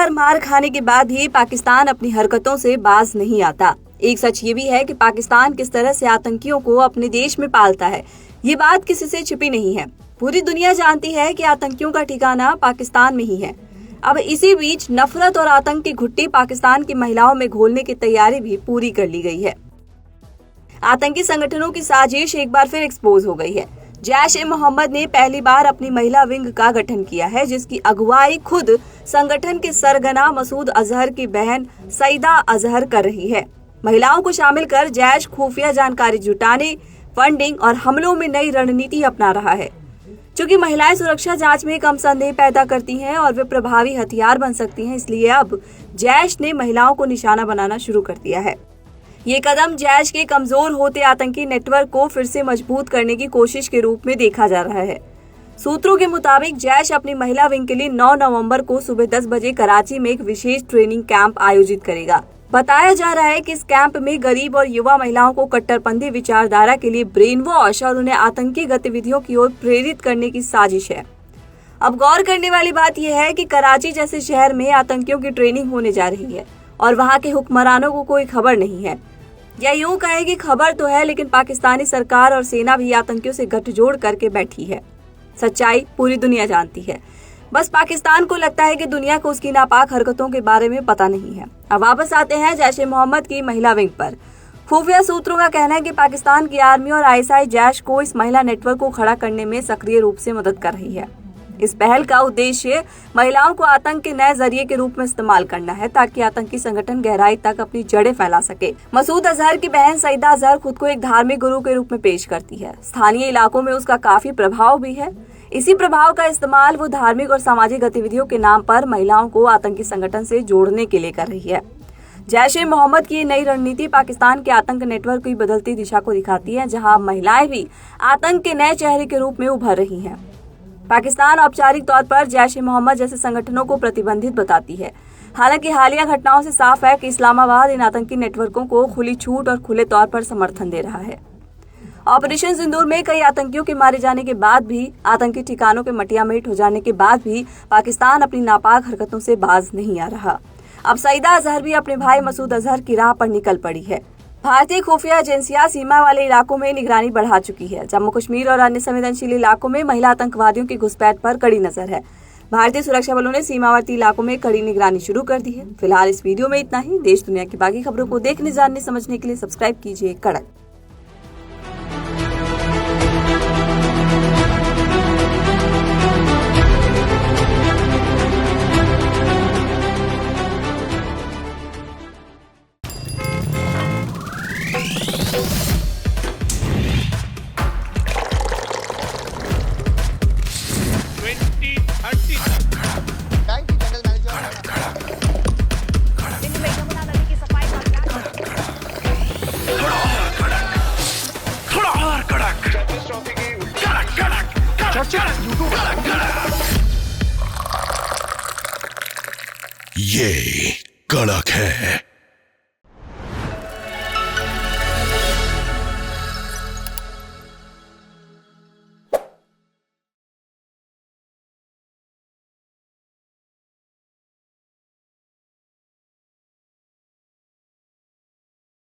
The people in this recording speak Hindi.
बार मार खाने के बाद भी पाकिस्तान अपनी हरकतों से बाज नहीं आता। एक सच ये भी है कि पाकिस्तान किस तरह से आतंकियों को अपने देश में पालता है, ये बात किसी से छिपी नहीं है। पूरी दुनिया जानती है कि आतंकियों का ठिकाना पाकिस्तान में ही है। अब इसी बीच नफरत और आतंक की घुट्टी पाकिस्तान की महिलाओं में घोलने की तैयारी भी पूरी कर ली गई है। आतंकी संगठनों की साजिश एक बार फिर एक्सपोज हो गई है। जैश-ए-मोहम्मद ने पहली बार अपनी महिला विंग का गठन किया है, जिसकी अगुवाई खुद संगठन के सरगना मसूद अजहर की बहन सईदा अजहर कर रही है। महिलाओं को शामिल कर जैश खुफिया जानकारी जुटाने, फंडिंग और हमलों में नई रणनीति अपना रहा है। चूंकि महिलाएं सुरक्षा जांच में कम संदेह पैदा करती हैं और वे प्रभावी हथियार बन सकती हैं, इसलिए अब जैश ने महिलाओं को निशाना बनाना शुरू कर दिया है। ये कदम जैश के कमजोर होते आतंकी नेटवर्क को फिर से मजबूत करने की कोशिश के रूप में देखा जा रहा है। सूत्रों के मुताबिक जैश अपनी महिला विंग के लिए 9 नवंबर को सुबह 10 बजे कराची में एक विशेष ट्रेनिंग कैंप आयोजित करेगा। बताया जा रहा है कि इस कैंप में गरीब और युवा महिलाओं को कट्टरपंथी विचारधारा के लिए ब्रेन वॉश और उन्हें आतंकी गतिविधियों की ओर प्रेरित करने की साजिश है। अब गौर करने वाली बात यह है कि कराची जैसे शहर में आतंकियों की ट्रेनिंग होने जा रही है और वहां के हुक्मरानों को कोई खबर नहीं है, या यूं कहे कि खबर तो है, लेकिन पाकिस्तानी सरकार और सेना भी आतंकियों से गठजोड़ करके बैठी है। सच्चाई पूरी दुनिया जानती है, बस पाकिस्तान को लगता है कि दुनिया को उसकी नापाक हरकतों के बारे में पता नहीं है। अब वापस आते हैं जैश-ए-मोहम्मद की महिला विंग पर। खुफिया सूत्रों का कहना है कि पाकिस्तान की आर्मी और आईएसआई जैश को इस महिला नेटवर्क को खड़ा करने में सक्रिय रूप से मदद कर रही है। इस पहल का उद्देश्य महिलाओं को आतंक के नए जरिए के रूप में इस्तेमाल करना है, ताकि आतंकी संगठन गहराई तक अपनी जड़ें फैला सके। मसूद अजहर की बहन सईदा अजहर खुद को एक धार्मिक गुरु के रूप में पेश करती है। स्थानीय इलाकों में उसका काफी प्रभाव भी है। इसी प्रभाव का इस्तेमाल वो धार्मिक और सामाजिक गतिविधियों के नाम पर महिलाओं को आतंकी संगठन से जोड़ने के लिए कर रही है। जैश-ए-मोहम्मद की नई रणनीति पाकिस्तान के आतंक नेटवर्क की बदलती दिशा को दिखाती है, जहां महिलाएं भी आतंक के नए चेहरे के रूप में उभर रही हैं। पाकिस्तान औपचारिक तौर पर जैश-ए-मोहम्मद जैसे संगठनों को प्रतिबंधित बताती है। हालांकि हालिया घटनाओं से साफ है कि इस्लामाबाद इन आतंकी नेटवर्कों को खुली छूट और खुले तौर पर समर्थन दे रहा है। ऑपरेशन सिंदूर में कई आतंकियों के मारे जाने के बाद भी, आतंकी ठिकानों के मटियामेट हो जाने के बाद भी पाकिस्तान अपनी नापाक हरकतों से बाज नहीं आ रहा। अब सईदा अजहर भी अपने भाई मसूद अजहर की राह पर निकल पड़ी है। भारतीय खुफिया एजेंसियां सीमा वाले इलाकों में निगरानी बढ़ा चुकी है। जम्मू कश्मीर और अन्य संवेदनशील इलाकों में महिला आतंकवादियों की घुसपैठ पर कड़ी नजर है। भारतीय सुरक्षा बलों ने सीमावर्ती इलाकों में कड़ी निगरानी शुरू कर दी है। फिलहाल इस वीडियो में इतना ही। देश दुनिया की बाकी खबरों को देखने, जानने, समझने के लिए सब्सक्राइब कीजिए कड़क। ये कड़क है।